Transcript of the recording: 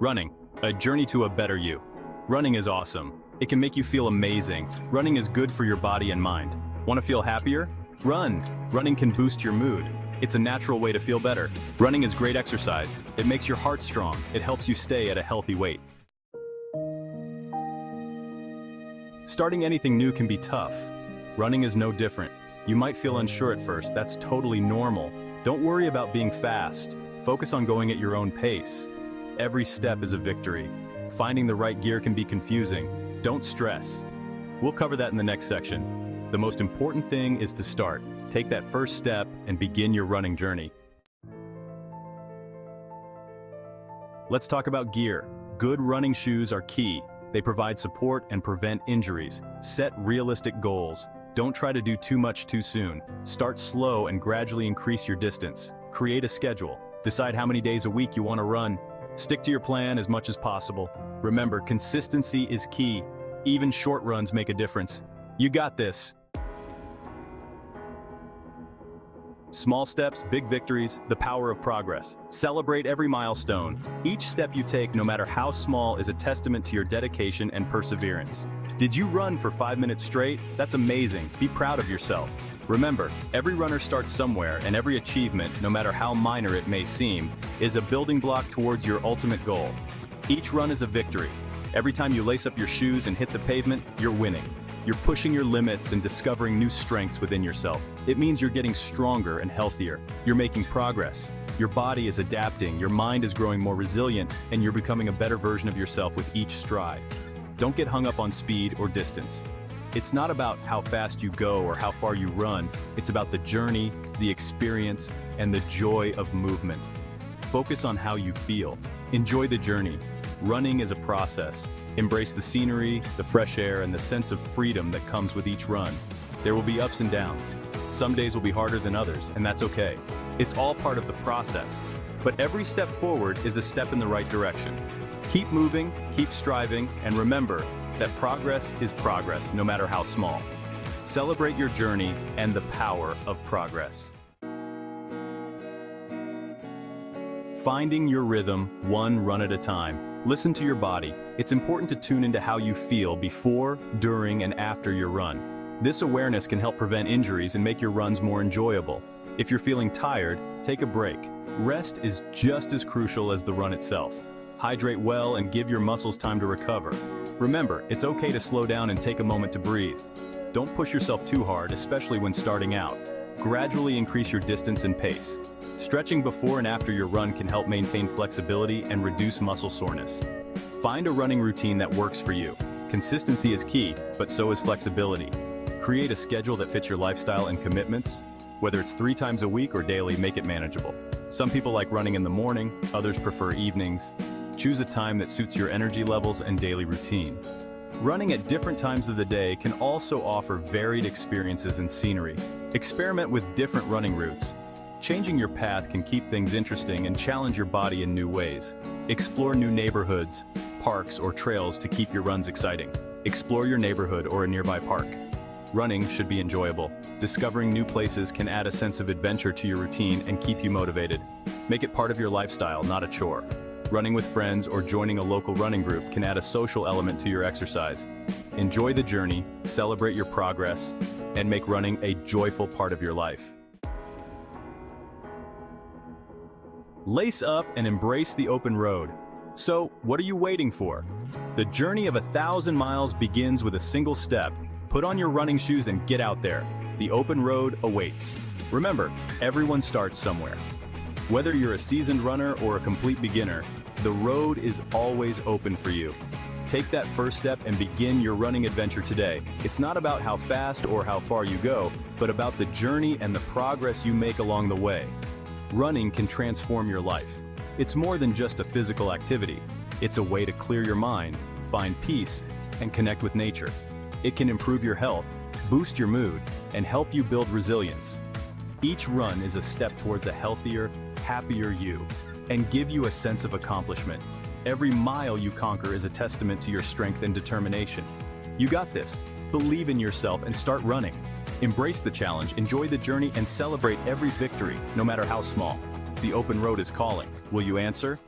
Running, a journey to a better you. Running is awesome. It can make you feel amazing. Running is good for your body and mind. Want to feel happier? Run. Running can boost your mood. It's a natural way to feel better. Running is great exercise. It makes your heart strong. It helps you stay at a healthy weight. Starting anything new can be tough. Running is no different. You might feel unsure at first. That's totally normal. Don't worry about being fast. Focus on going at your own pace. Every step is a victory. Finding the right gear can be confusing. Don't stress. We'll cover that in the next section. The most important thing is to start. Take that first step and begin your running journey. Let's talk about gear. Good running shoes are key. They provide support and prevent injuries. Set realistic goals. Don't try to do too much too soon. Start slow and gradually increase your distance. Create a schedule. Decide how many days a week you want to run. Stick to your plan as much as possible. Remember, consistency is key. Even short runs make a difference. You got this. Small steps, big victories, the power of progress. Celebrate every milestone. Each step you take, no matter how small, is a testament to your dedication and perseverance. Did you run for 5 minutes straight? That's amazing. Be proud of yourself. Remember, every runner starts somewhere, and every achievement, no matter how minor it may seem, is a building block towards your ultimate goal. Each run is a victory. Every time you lace up your shoes and hit the pavement, you're winning. You're pushing your limits and discovering new strengths within yourself. It means you're getting stronger and healthier. You're making progress. Your body is adapting, your mind is growing more resilient, and you're becoming a better version of yourself with each stride. Don't get hung up on speed or distance. It's not about how fast you go or how far you run. It's about the journey, the experience, and the joy of movement. Focus on how you feel. Enjoy the journey. Running is a process. Embrace the scenery, the fresh air, and the sense of freedom that comes with each run. There will be ups and downs. Some days will be harder than others, and that's okay. It's all part of the process. But every step forward is a step in the right direction. Keep moving, keep striving, and remember that progress is progress, no matter how small. Celebrate your journey and the power of progress. Finding your rhythm, one run at a time. Listen to your body. It's important to tune into how you feel before, during, and after your run. This awareness can help prevent injuries and make your runs more enjoyable. If you're feeling tired, take a break. Rest is just as crucial as the run itself. Hydrate well and give your muscles time to recover. Remember, it's okay to slow down and take a moment to breathe. Don't push yourself too hard, especially when starting out. Gradually increase your distance and pace. Stretching before and after your run can help maintain flexibility and reduce muscle soreness. Find a running routine that works for you. Consistency is key, but so is flexibility. Create a schedule that fits your lifestyle and commitments. Whether it's 3 times a week or daily, make it manageable. Some people like running in the morning, others prefer evenings. Choose a time that suits your energy levels and daily routine. Running at different times of the day can also offer varied experiences and scenery. Experiment with different running routes. Changing your path can keep things interesting and challenge your body in new ways. Explore new neighborhoods, parks, or trails to keep your runs exciting. Explore your neighborhood or a nearby park. Running should be enjoyable. Discovering new places can add a sense of adventure to your routine and keep you motivated. Make it part of your lifestyle, not a chore. Running with friends or joining a local running group can add a social element to your exercise. Enjoy the journey, celebrate your progress, and make running a joyful part of your life. Lace up and embrace the open road. So, what are you waiting for? The journey of 1,000 miles begins with a single step. Put on your running shoes and get out there. The open road awaits. Remember, everyone starts somewhere. Whether you're a seasoned runner or a complete beginner, the road is always open for you. Take that first step and begin your running adventure today. It's not about how fast or how far you go, but about the journey and the progress you make along the way. Running can transform your life. It's more than just a physical activity. It's a way to clear your mind, find peace, and connect with nature. It can improve your health, boost your mood, and help you build resilience. Each run is a step towards a healthier, happier you, and give you a sense of accomplishment. Every mile you conquer is a testament to your strength and determination. You got this. Believe in yourself and start running. Embrace the challenge, enjoy the journey, and celebrate every victory, no matter how small. The open road is calling. Will you answer?